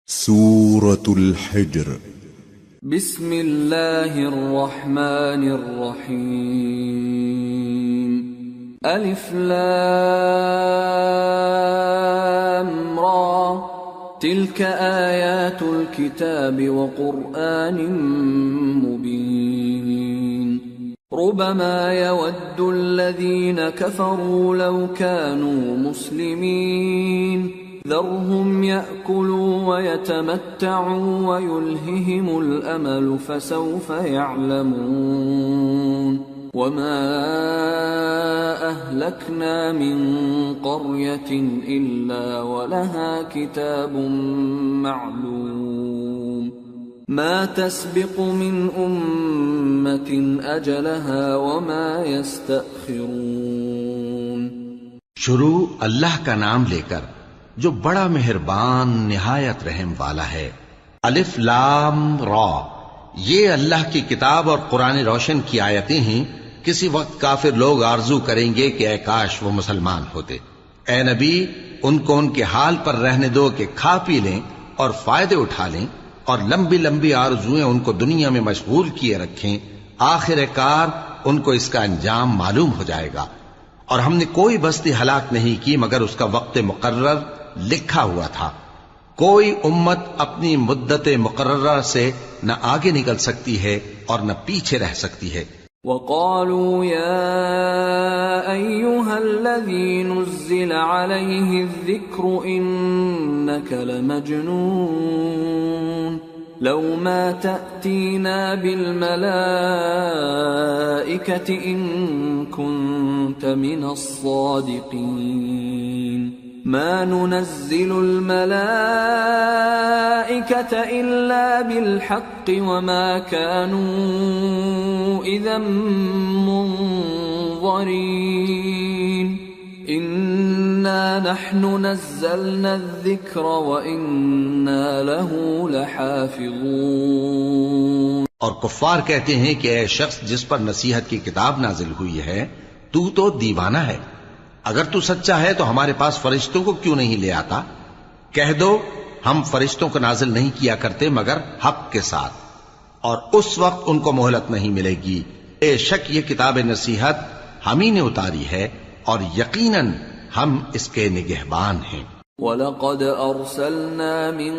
سورة الحجر بسم اللہ الرحمن الرحیم الف لام را تلك آیات الكتاب وقرآن مبین ربما يود الذين كفروا لو كانوا مسلمين ذرهم يأكلوا ويتمتعوا ويلههم الأمل فسوف يعلمون وما أهلكنا من قرية إلا ولها كتاب معلوم ما تسبق من أمة أجلها وما يستأخرون. شروع اللہ کا نام لے کر جو بڑا مہربان نہایت رحم والا ہے. الف لام را، یہ اللہ کی کتاب اور قرآن روشن کی آیتیں ہیں. کسی وقت کافر لوگ آرزو کریں گے کہ اے کاش وہ مسلمان ہوتے. اے نبی، ان کو ان کے حال پر رہنے دو کہ کھا پی لیں اور فائدے اٹھا لیں، اور لمبی لمبی آرزویں ان کو دنیا میں مشغول کیے رکھیں. آخر کار ان کو اس کا انجام معلوم ہو جائے گا. اور ہم نے کوئی بستی ہلاک نہیں کی مگر اس کا وقت مقرر لکھا ہوا تھا. کوئی امت اپنی مدت مقررہ سے نہ آگے نکل سکتی ہے اور نہ پیچھے رہ سکتی ہے. وقالوا يا أيها الذي نزل عليه الذكر إنك لمجنون لو ما تأتينا بالملائكة إن كنت من الصادقين ما ننزل الملائكة إلا بالحق وما كانوا إذا منظرين إنا نحن نزلنا الذكر وإنا له لحافظون. اور کفار کہتے ہیں کہ اے شخص جس پر نصیحت کی کتاب نازل ہوئی ہے تو دیوانہ ہے. اگر تو سچا ہے تو ہمارے پاس فرشتوں کو کیوں نہیں لے آتا؟ کہہ دو ہم فرشتوں کو نازل نہیں کیا کرتے مگر حق کے ساتھ، اور اس وقت ان کو مہلت نہیں ملے گی. بے شک یہ کتاب نصیحت ہم ہی نے اتاری ہے اور یقیناً ہم اس کے نگہبان ہیں. وَلَقَدْ أَرْسَلْنَا مِن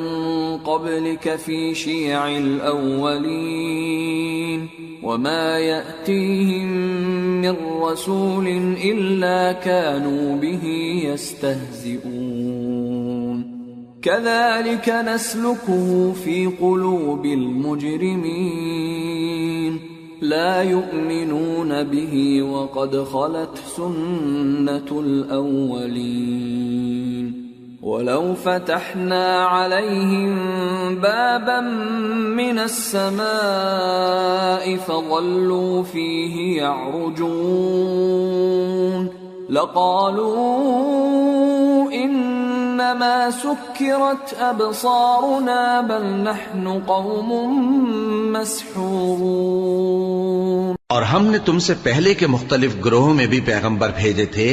قَبْلِكَ فِي شِيَعِ الْأَوَّلِينَ وَمَا يَأْتِيهِم مِّن رَّسُولٍ إِلَّا كَانُوا بِهِ يَسْتَهْزِئُونَ كَذَلِكَ نَسْلُكُهُ فِي قُلُوبِ الْمُجْرِمِينَ لَا يُؤْمِنُونَ بِهِ وَقَدْ خَلَتْ سُنَّةُ الْأَوَّلِينَ وَلَوْ فَتَحْنَا عَلَيْهِمْ بَابًا مِّنَ السَّمَاءِ فَظَلُّوا فِيهِ يَعْرُجُونَ لَقَالُوا إِنَّمَا سُكِّرَتْ أَبْصَارُنَا بَلْ نَحْنُ قَوْمٌ مَّسْحُورُونَ. اور ہم نے تم سے پہلے کے مختلف گروہوں میں بھی پیغمبر بھیجے تھے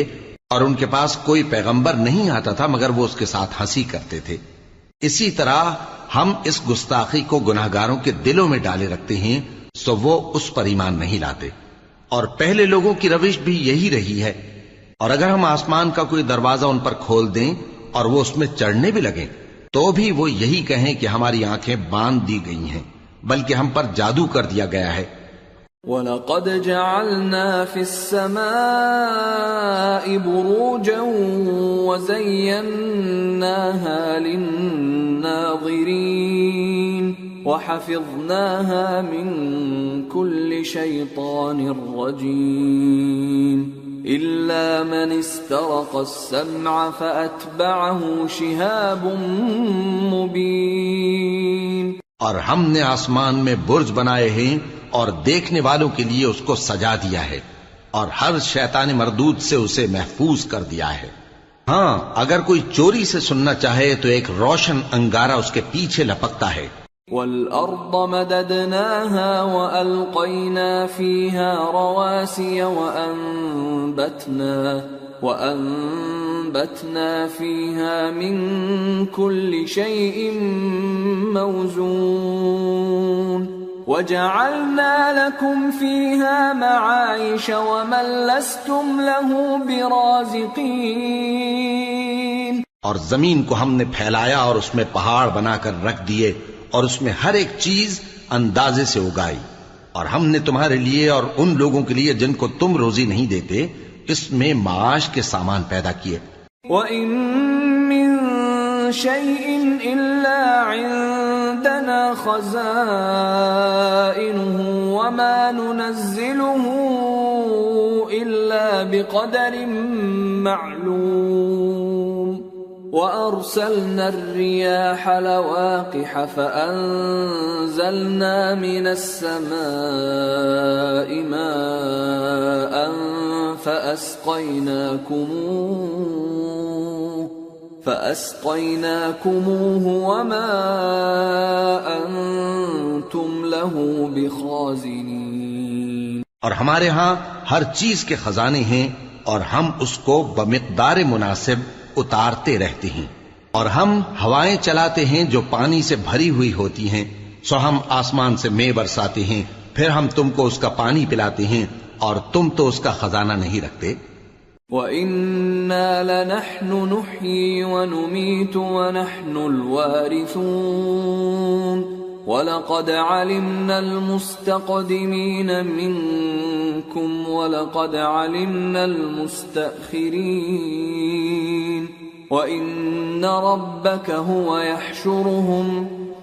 اور ان کے پاس کوئی پیغمبر نہیں آتا تھا مگر وہ اس کے ساتھ ہنسی کرتے تھے. اسی طرح ہم اس گستاخی کو گناہگاروں کے دلوں میں ڈالے رکھتے ہیں سو وہ اس پر ایمان نہیں لاتے. اور پہلے لوگوں کی روش بھی یہی رہی ہے. اور اگر ہم آسمان کا کوئی دروازہ ان پر کھول دیں اور وہ اس میں چڑھنے بھی لگیں تو بھی وہ یہی کہیں کہ ہماری آنکھیں باندھ دی گئی ہیں بلکہ ہم پر جادو کر دیا گیا ہے. وَلَقَدْ جَعَلْنَا فِي السَّمَاءِ بُرُوجًا وَزَيَّنَّاهَا لِلنَّاظِرِينَ وَحَفِظْنَاهَا مِنْ كُلِّ شَيْطَانٍ رَجِيمٍ إِلَّا مَنِ اسْتَرَقَ السَّمْعَ فَأَتْبَعَهُ شِهَابٌ مُبِينٌ. اور ہم نے آسمان میں برج بنائے ہیں اور دیکھنے والوں کے لیے اس کو سجا دیا ہے اور ہر شیطان مردود سے اسے محفوظ کر دیا ہے. ہاں اگر کوئی چوری سے سننا چاہے تو ایک روشن انگارہ اس کے پیچھے لپکتا ہے. وَالْأَرْضَ مَدَدْنَاهَا وَأَلْقَيْنَا فِيهَا رَوَاسِيَ وَأَنبَتْنَا وأنبتنا فيها من كل شيء موزون وجعلنا لكم فيها معايش ومن لستم له برازقين. اور زمین کو ہم نے پھیلایا اور اس میں پہاڑ بنا کر رکھ دیے اور اس میں ہر ایک چیز اندازے سے اگائی، اور ہم نے تمہارے لیے اور ان لوگوں کے لیے جن کو تم روزی نہیں دیتے اس میں معاش کے سامان پیدا کیے. وَإِن مِّن شَيْءٍ إِلَّا عِندَنَا خَزَائِنُهُ وَمَا نُنَزِّلُهُ إِلَّا بِقَدَرٍ مَّعْلُومٍ. وَأَرْسَلْنَا الرِّيَاحَ لَوَاقِحَ فَأَنزَلْنَا مِنَ السَّمَاءِ مَاءً فَأَسْقَيْنَاكُمُوهُ وَمَا أَنْتُمْ لَهُ بِخَازِنِينَ. اور ہمارے ہاں ہر چیز کے خزانے ہیں اور ہم اس کو بمقدار مناسب اتارتے رہتے ہیں، اور ہم ہوائیں چلاتے ہیں جو پانی سے بھری ہوئی ہوتی ہیں، سو ہم آسمان سے مے برساتے ہیں، پھر ہم تم کو اس کا پانی پلاتے ہیں اور تم تو اس کا خزانہ نہیں رکھتے. وَإِنَّا لَنَحْنُ نُحْيِي وَنُمِيتُ وَنَحْنُ الْوَارِثُونَ وَلَقَدْ عَلِمْنَا الْمُسْتَقْدِمِينَ مِنكُمْ وَلَقَدْ عَلِمْنَا الْمُسْتَأْخِرِينَ وَإِنَّ رَبَّكَ هُوَ يَحْشُرُهُمْ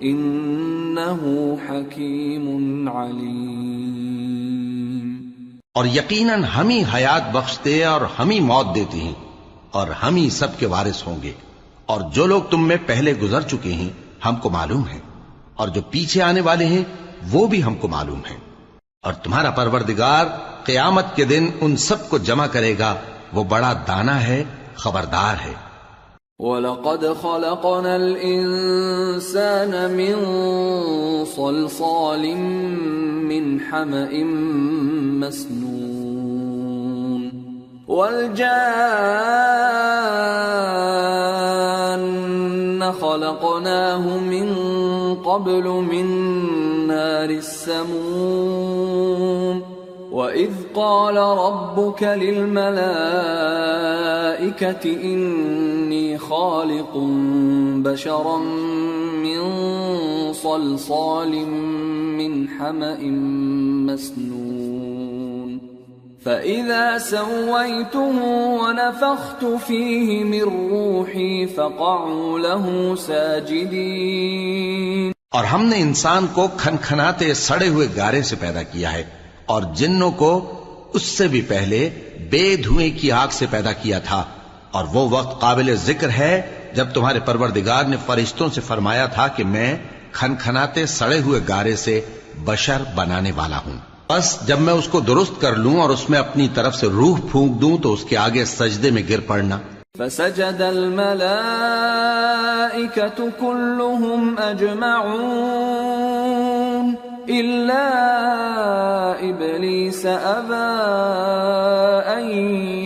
إِنَّهُ حَكِيمٌ عَلِيمٌ. اور یقیناً ہم ہی حیات بخشتے اور ہم ہی موت دیتے ہیں اور ہم ہی سب کے وارث ہوں گے، اور جو لوگ تم میں پہلے گزر چکے ہیں ہم کو معلوم ہے، اور جو پیچھے آنے والے ہیں وہ بھی ہم کو معلوم ہے. اور تمہارا پروردگار قیامت کے دن ان سب کو جمع کرے گا، وہ بڑا دانا ہے، خبردار ہے. وَلَقَدْ خَلَقْنَا الْإِنسَانَ مِنْ صَلْصَالٍ مِّنْ حَمَإٍ مَّسْنُونٍ وَالْجَانَّ خَلَقْنَاهُ مِنْ قَبْلُ مِنْ نَارِ السَّمُومِ. وَإِذْ قَالَ رَبُّكَ لِلْمَلَائِكَةِ إِنِّي خَالِقٌ بَشَرًا مِّن صَلْصَالٍ مِّنْ حَمَإٍ مَّسْنُونٍ فَإِذَا سَوَّيْتُهُ وَنَفَخْتُ فِيهِ مِن رُّوحِي فَقَعُوا لَهُ سَاجِدِينَ. اور ہم نے انسان کو کھنکھناتے سڑے ہوئے گارے سے پیدا کیا ہے، اور جنوں کو اس سے بھی پہلے بے دھوئیں کی آگ سے پیدا کیا تھا. اور وہ وقت قابل ذکر ہے جب تمہارے پروردگار نے فرشتوں سے فرمایا تھا کہ میں کھنکھناتے سڑے ہوئے گارے سے بشر بنانے والا ہوں، بس جب میں اس کو درست کر لوں اور اس میں اپنی طرف سے روح پھونک دوں تو اس کے آگے سجدے میں گر پڑنا. فسجد الملائكة كلهم أجمعون إلا إبليس أبى أن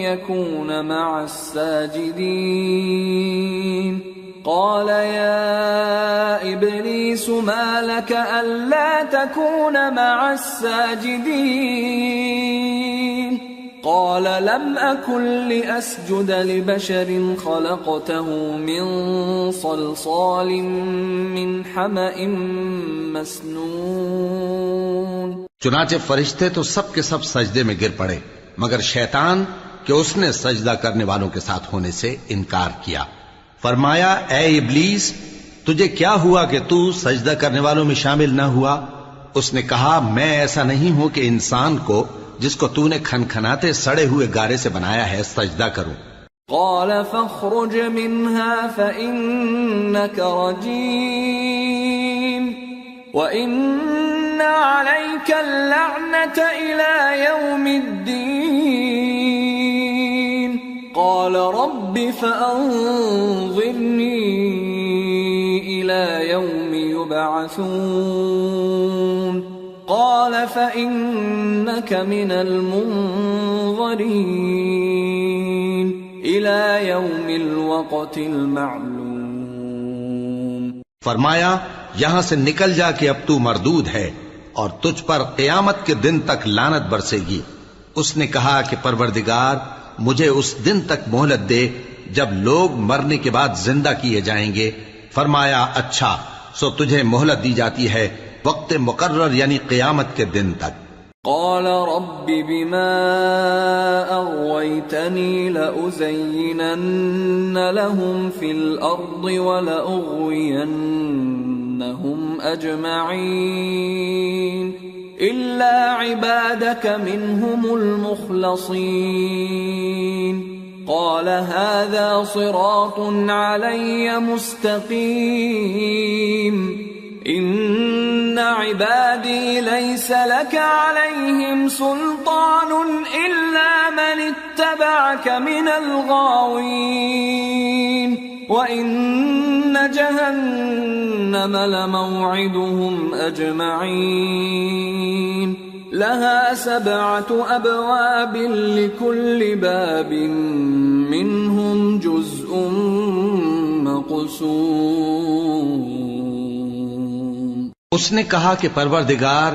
يكون مع الساجدين. قال يا إبليس ما لك ألا تكون مع الساجدين؟ قال لم أكن لأسجد لبشر خلقته من صلصال من حمأ مسنون. چنانچہ فرشتے تو سب کے سب سجدے میں گر پڑے مگر شیطان کہ اس نے سجدہ کرنے والوں کے ساتھ ہونے سے انکار کیا. فرمایا اے ابلیس تجھے کیا ہوا کہ تو سجدہ کرنے والوں میں شامل نہ ہوا؟ اس نے کہا میں ایسا نہیں ہوں کہ انسان کو جس کو تو نے کھنکھناتے سڑے ہوئے گارے سے بنایا ہے سجدہ کروں. قال فاخرج منها فإنك رجيم وإن عليك اللعنة إلى يوم الدين. قال رب فأنظرني إلى يوم يبعثون. قال فإنك من المنظرين إلى يوم الوقت المعلوم. فرمایا یہاں سے نکل جا کہ اب تو مردود ہے اور تجھ پر قیامت کے دن تک لعنت برسے گی. اس نے کہا کہ پروردگار مجھے اس دن تک مہلت دے جب لوگ مرنے کے بعد زندہ کیے جائیں گے. فرمایا اچھا، سو تجھے مہلت دی جاتی ہے وقت مقرر یعنی قیامت کے دن تک. قال رب بما أغويتني لأزينن لهم في الأرض ولأغوينهم أجمعين إلا عبادك منهم المخلصين. قال هذا صراط علي مستقيم. إن عبادي ليس لك عليهم سلطان إلا من اتبعك من الغاوين. وإن جهنم لموعدهم أجمعين. لها 7 أبواب لكل باب منهم جزء مقسوم. اس نے کہا کہ پروردگار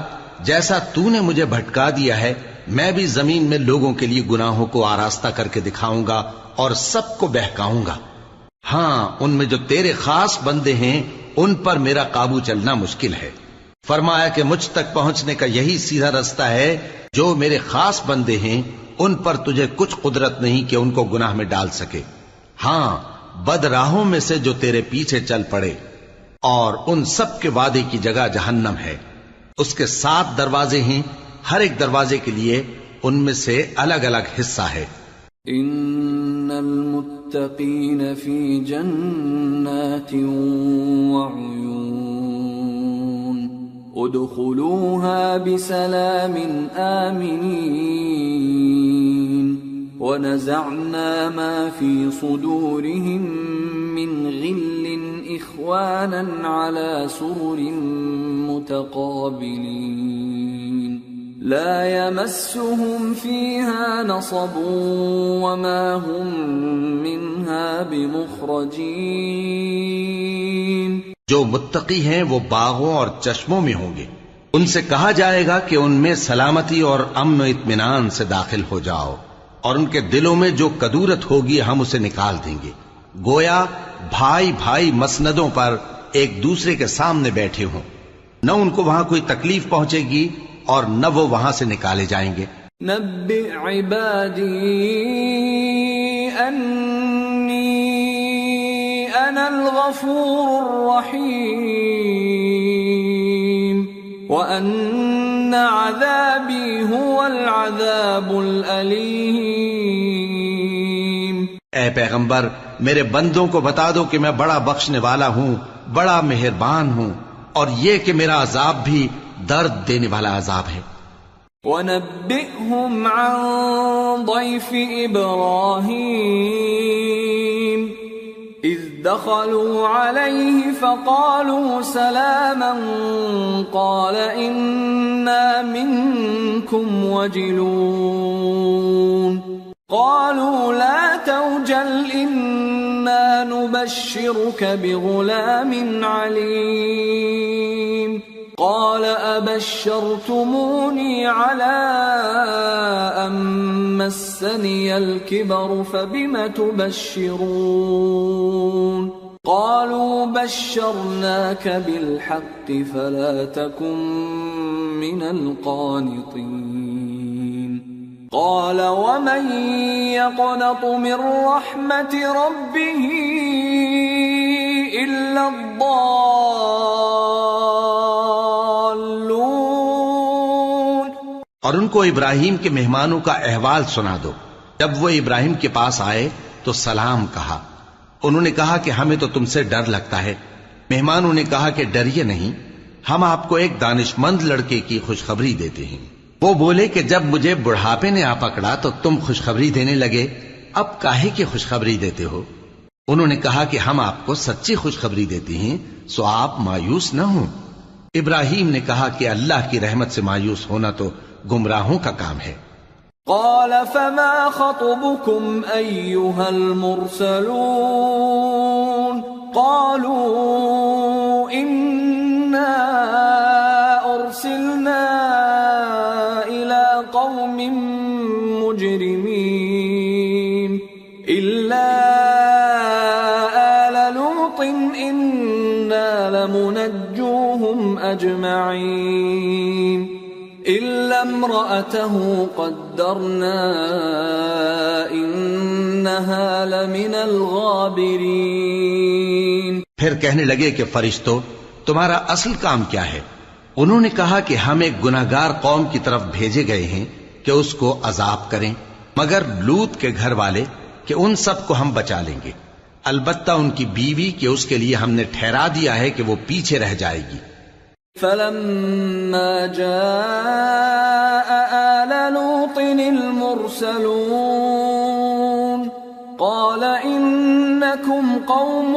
جیسا تو نے مجھے بھٹکا دیا ہے میں بھی زمین میں لوگوں کے لیے گناہوں کو آراستہ کر کے دکھاؤں گا اور سب کو بہکاؤں گا. ہاں ان میں جو تیرے خاص بندے ہیں ان پر میرا قابو چلنا مشکل ہے. فرمایا کہ مجھ تک پہنچنے کا یہی سیدھا رستہ ہے. جو میرے خاص بندے ہیں ان پر تجھے کچھ قدرت نہیں کہ ان کو گناہ میں ڈال سکے. ہاں بد راہوں میں سے جو تیرے پیچھے چل پڑے، اور ان سب کے وعدے کی جگہ جہنم ہے. اس کے 7 دروازے ہیں، ہر ایک دروازے کے لیے ان میں سے الگ الگ حصہ ہے. ان المتقین فی جنات وعیون ادخلوها بسلام آمنین ونزعنا ما في صدورهم من غل إخوانا على سرر متقابلين لا يمسهم فيها نصب وما هم منها بمخرجين. جو متقی ہیں وہ باغوں اور چشموں میں ہوں گے. ان سے کہا جائے گا کہ ان میں سلامتی اور امن و اطمینان سے داخل ہو جاؤ، اور ان کے دلوں میں جو کدورت ہوگی ہم اسے نکال دیں گے. گویا بھائی بھائی مسندوں پر ایک دوسرے کے سامنے بیٹھے ہوں. نہ ان کو وہاں کوئی تکلیف پہنچے گی اور نہ وہ وہاں سے نکالے جائیں گے. نبئ عبادی انی انا الغفور الرحیم وان عذابی هو العذاب الالیم. اے پیغمبر میرے بندوں کو بتا دو کہ میں بڑا بخشنے والا ہوں، بڑا مہربان ہوں، اور یہ کہ میرا عذاب بھی درد دینے والا عذاب ہے. وَنَبِّئْهُمْ عَنْ ضَيْفِ إِبْرَاهِيمَ إِذْ دَخَلُوا عَلَيْهِ فَقَالُوا سَلَامًا قَالَ إِنَّا مِنْكُمْ وَجِلُونَ قالوا لا توجل إنا نبشرك بغلام عليم. قال أبشرتموني على أن مسني الكبر فبم تبشرون قالوا بشرناك بالحق فلا تكن من القانطين. قال ومن يقنط من رحمة ربه إلا الضالون. اور ان کو ابراہیم کے مہمانوں کا احوال سنا دو. جب وہ ابراہیم کے پاس آئے تو سلام کہا. انہوں نے کہا کہ ہمیں تو تم سے ڈر لگتا ہے. مہمانوں نے کہا کہ ڈریے نہیں، ہم آپ کو ایک دانشمند لڑکے کی خوشخبری دیتے ہیں. وہ بولے کہ جب مجھے بڑھاپے نے آ پکڑا تو تم خوشخبری دینے لگے، اب کاہے کی خوشخبری دیتے ہو؟ انہوں نے کہا کہ ہم آپ کو سچی خوشخبری دیتے ہیں، سو آپ مایوس نہ ہوں. ابراہیم نے کہا کہ اللہ کی رحمت سے مایوس ہونا تو گمراہوں کا کام ہے. قال فما خطبكم أيها المرسلون قالوا إنا أرسلنا إلى قوم مجرمين إلا آل لوط إنا لمنجوهم أجمعين إلا امرأته قدرنا إنها لمن الغابرين. پھر کہنے لگے کہ فرشتوں تمہارا اصل کام کیا ہے؟ انہوں نے کہا کہ ہم ایک گناہگار قوم کی طرف بھیجے گئے ہیں کہ اس کو عذاب کریں، مگر لوط کے گھر والے کہ ان سب کو ہم بچا لیں گے، البتہ ان کی بیوی کہ اس کے لیے ہم نے ٹھہرا دیا ہے کہ وہ پیچھے رہ جائے گی. فلما جاء آل لوط المرسلون قال إنكم قوم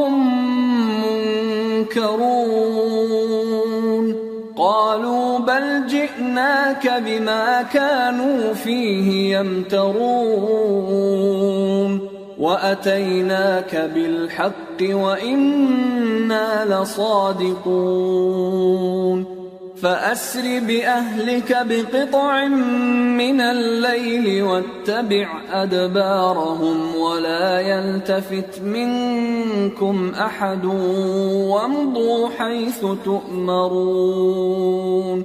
منكرون قالوا بل جئناك بما كانوا فيه يمترون وَأَتَيْنَاكَ بِالْحَقِّ وَإِنَّا لَصَادِقُونَ فَأَسْرِ بِأَهْلِكَ بِقِطْعٍ مِّنَ اللَّيْلِ وَاتَّبِعْ أَدْبَارَهُمْ وَلَا يَلْتَفِتْ مِنكُمْ أَحَدٌ وَامْضُوا حَيْثُ تُؤْمَرُونَ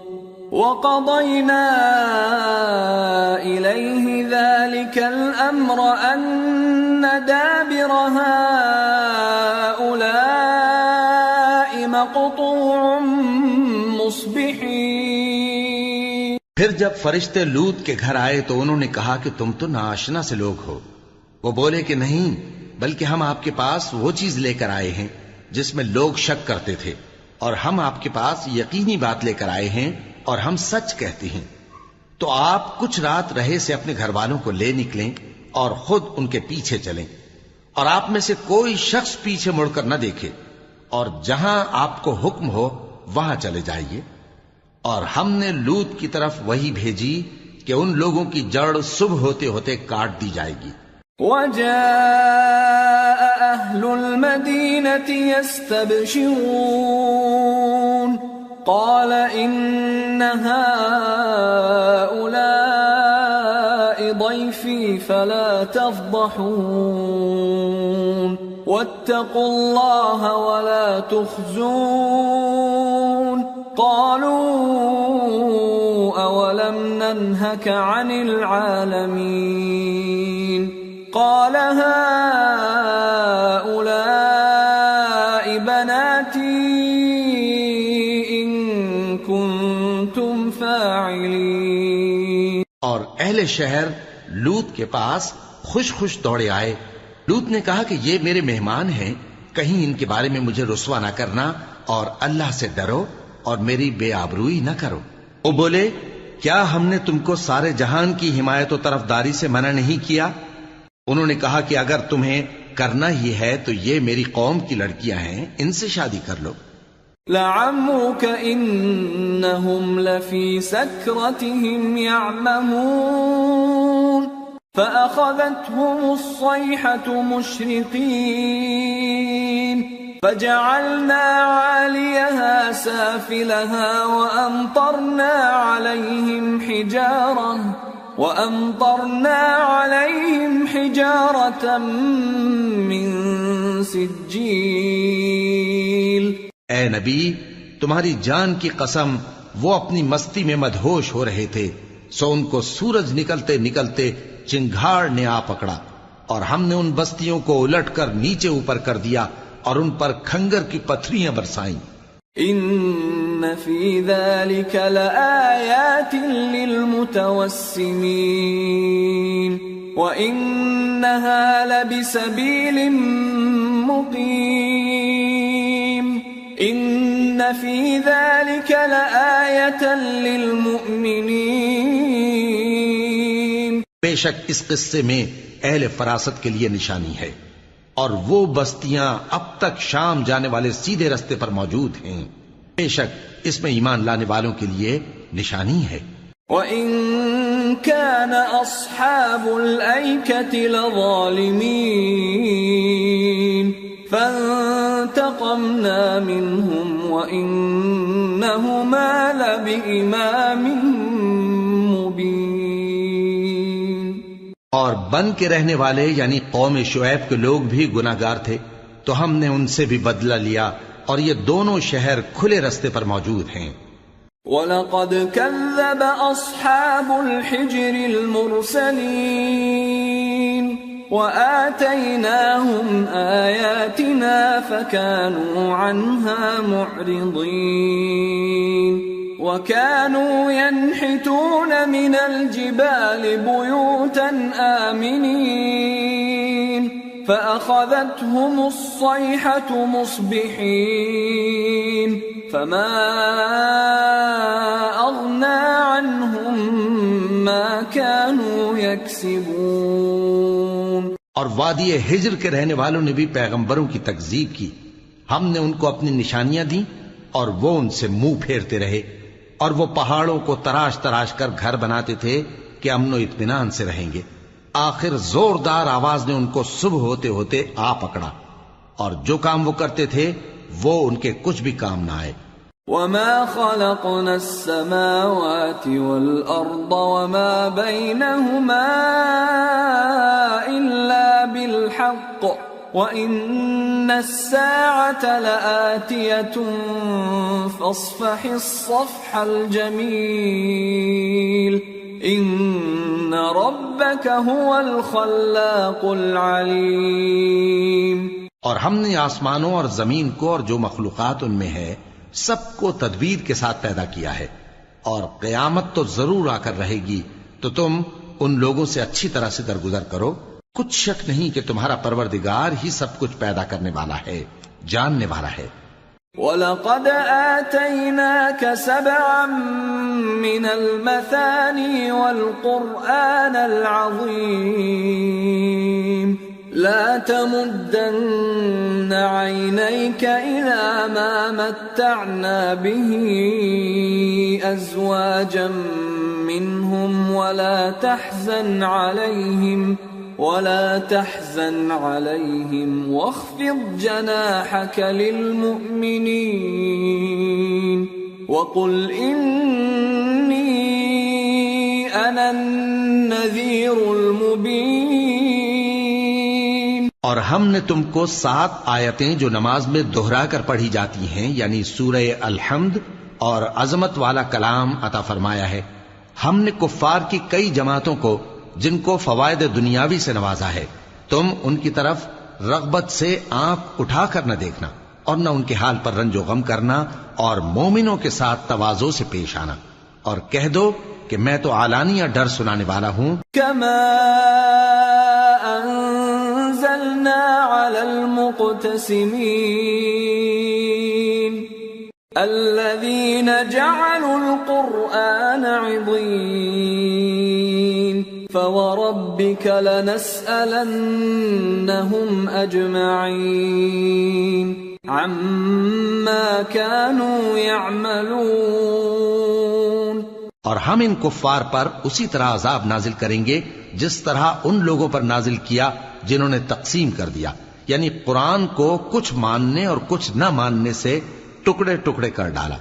وَقَضَيْنَا إِلَيْهِ ذَلِكَ الْأَمْرَ أَنَّ دَابِرَ هَؤُلَاءِ مَقْطُوعٌ مُصْبِحِينَ. پھر جب فرشتے لوط کے گھر آئے تو انہوں نے کہا کہ تم تو ناآشنا سے لوگ ہو. وہ بولے کہ نہیں، بلکہ ہم آپ کے پاس وہ چیز لے کر آئے ہیں جس میں لوگ شک کرتے تھے، اور ہم آپ کے پاس یقینی بات لے کر آئے ہیں اور ہم سچ کہتے ہیں. تو آپ کچھ رات رہے سے اپنے گھر والوں کو لے نکلیں اور خود ان کے پیچھے چلیں، اور آپ میں سے کوئی شخص پیچھے مڑ کر نہ دیکھے، اور جہاں آپ کو حکم ہو وہاں چلے جائیے. اور ہم نے لوط کی طرف وہی بھیجی کہ ان لوگوں کی جڑ صبح ہوتے ہوتے کاٹ دی جائے گی. وَجَاءَ أَهْلُ الْمَدِينَةِ يَسْتَبْشِرُونَ قال إن هؤلاء ضيفي فلا تفضحون واتقوا الله ولا تخزون قالوا أولم ننهك عن العالمين قال هؤلاء بناتي اور اہل شہر لوط کے پاس خوش خوش دوڑے آئے. لوط نے کہا کہ یہ میرے مہمان ہیں، کہیں ان کے بارے میں مجھے رسوا نہ کرنا، اور اللہ سے ڈرو اور میری بے آبروئی نہ کرو. وہ بولے کیا ہم نے تم کو سارے جہان کی حمایت و طرفداری سے منع نہیں کیا؟ انہوں نے کہا کہ اگر تمہیں کرنا ہی ہے تو یہ میری قوم کی لڑکیاں ہیں، ان سے شادی کر لو. لعمرك إنهم لفي سكرتهم يعمهون فأخذتهم الصيحة مشرقين فجعلنا عاليها سافلها وأمطرنا عليهم حجارة من سجيل. اے نبی، تمہاری جان کی قسم وہ اپنی مستی میں مدہوش ہو رہے تھے، سو ان کو سورج نکلتے نکلتے چنگھاڑ نے آ پکڑا، اور ہم نے ان بستیوں کو الٹ کر نیچے اوپر کر دیا اور ان پر کھنگر کی پتھریاں برسائیں. ان فی ذلک لآیات للمتوسمین وانہا لبسبیل مقیم ان فی ذلک لآیۃ للمؤمنین. بے شک اس قصے میں اہل فراست کے لیے نشانی ہے، اور وہ بستیاں اب تک شام جانے والے سیدھے رستے پر موجود ہیں. بے شک اس میں ایمان لانے والوں کے لیے نشانی ہے. وَإِن كان أصحاب الأيكة لظالمين فانتقمنا منهم وإنهما لبإمام مبين. اور بن کے رہنے والے یعنی قوم شعیب کے لوگ بھی گناہگار تھے تو ہم نے ان سے بھی بدلہ لیا اور یہ دونوں شہر کھلے رستے پر موجود ہیں. وَلَقَدْ كَذَّبَ أَصْحَابُ الْحِجْرِ الْمُرْسَلِينَ وَآتَيْنَاهُمْ آيَاتِنَا فَكَانُوا عَنْهَا مُعْرِضِينَ وَكَانُوا يَنْحِتُونَ مِنَ الْجِبَالِ بُيُوتًا آمِنِينَ فَأَخَذَتْهُمُ الصَّيْحَةُ مُصْبِحِينَ فَمَا أَغْنَى عَنْهُمْ مَا كَانُوا يَكْسِبُونَ. اور وادی ہجر کے رہنے والوں نے بھی پیغمبروں کی تکذیب کی. ہم نے ان کو اپنی نشانیاں دیں اور وہ ان سے منہ پھیرتے رہے اور وہ پہاڑوں کو تراش تراش کر گھر بناتے تھے کہ امن و اطمینان سے رہیں گے. آخر زوردار آواز نے ان کو صبح ہوتے ہوتے آ پکڑا اور جو کام وہ کرتے تھے وہ ان کے کچھ بھی کام نہ آئے. وَمَا خَلَقْنَا السَّمَاوَاتِ وَالْأَرْضَ وَمَا بَيْنَهُمَا إِلَّا بِالْحَقِّ وَإِنَّ السَّاعَةَ لَآتِيَةٌ فَاصْفَحِ الصَّفْحَ الْجَمِيلَ إِنَّ رَبَّكَ هُوَ الْخَلَّاقُ الْعَلِيمُ. اور ہم نے آسمانوں اور زمین کو اور جو مخلوقات ان میں ہے سب کو تدبیر کے ساتھ پیدا کیا ہے اور قیامت تو ضرور آ کر رہے گی تو تم ان لوگوں سے اچھی طرح سے درگزر کرو. کچھ شک نہیں کہ تمہارا پروردگار ہی سب کچھ پیدا کرنے والا ہے جاننے والا ہے. وَلَقَدْ آتَيْنَاكَ سَبْعًا مِّنَ الْمَثَانِي وَالْقُرْآنَ الْعَظِيمَ لَا تَمُدَّنَّ عَيْنَيْكَ إِلَىٰ مَا مَتَّعْنَا بِهِ أَزْوَاجًا مِّنْهُمْ وَلَا تَحْزَنْ عَلَيْهِمْ وَاخْفِضْ جَنَاحَكَ لِلْمُؤْمِنِينَ وَقُلْ إِنِّي أَنَا النَّذِيرُ الْمُبِينُ. اور ہم نے تم کو 7 آیتیں جو نماز میں دہرا کر پڑھی جاتی ہیں یعنی سورہ الحمد اور عظمت والا کلام عطا فرمایا ہے. ہم نے کفار کی کئی جماعتوں کو جن کو فوائد دنیاوی سے نوازا ہے تم ان کی طرف رغبت سے آنکھ اٹھا کر نہ دیکھنا اور نہ ان کے حال پر رنج و غم کرنا اور مومنوں کے ساتھ تواضع سے پیش آنا اور کہہ دو کہ میں تو اعلانیہ ڈر سنانے والا ہوں. كما أنزلنا على المقتسمين الذين جعلوا القرآن عضين فوربك لنسألنهم أجمعين عما كانوا يعملون. اور ہم ان کفار پر اسی طرح عذاب نازل کریں گے جس طرح ان لوگوں پر نازل کیا جنہوں نے تقسیم کر دیا یعنی قرآن کو کچھ ماننے اور کچھ نہ ماننے سے ٹکڑے ٹکڑے کر ڈالا.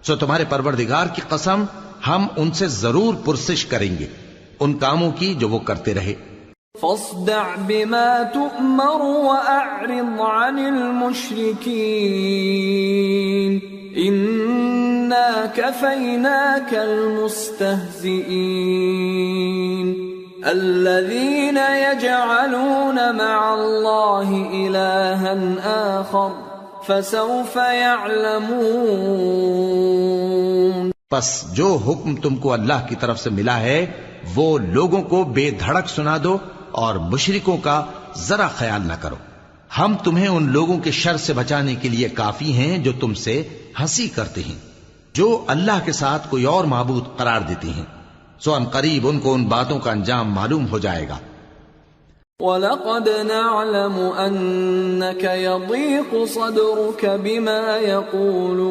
سو تمہارے پروردگار کی قسم ہم ان سے ضرور پرسش کریں گے ان کاموں کی جو وہ کرتے رہے. فاصدع بما تؤمر وأعرض عن المشركين إنا كفيناك المستهزئين الذين يجعلون مع الله إلها آخر فسوف يعلمون. پس جو حکم تم کو اللہ کی طرف سے ملا ہے وہ لوگوں کو بے دھڑک سنا دو اور مشرکوں کا ذرا خیال نہ کرو. ہم تمہیں ان لوگوں کے شر سے بچانے کے لیے کافی ہیں جو تم سے ہنسی کرتے ہیں جو اللہ کے ساتھ کوئی اور معبود قرار دیتے ہیں. سو ان قریب ان کو ان باتوں کا انجام معلوم ہو جائے گا. وَلَقَدْ نَعْلَمُ أَنَّكَ يَضِيقُ صَدْرُكَ بِمَا يَقُولُونَ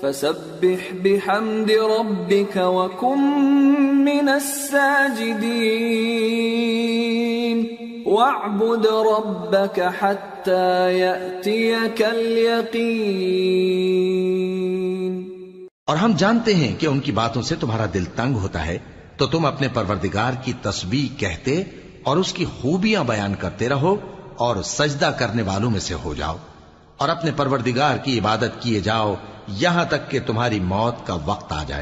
فسبح بحمد ربك وكن من الساجدين واعبد ربك حتى يأتيك اليقين۔ اور ہم جانتے ہیں کہ ان کی باتوں سے تمہارا دل تنگ ہوتا ہے، تو تم اپنے پروردگار کی تسبیح کہتے اور اس کی خوبیاں بیان کرتے رہو اور سجدہ کرنے والوں میں سے ہو جاؤ، اور اپنے پروردگار کی عبادت کیے جاؤ یہاں تک کہ تمہاری موت کا وقت آ جائے۔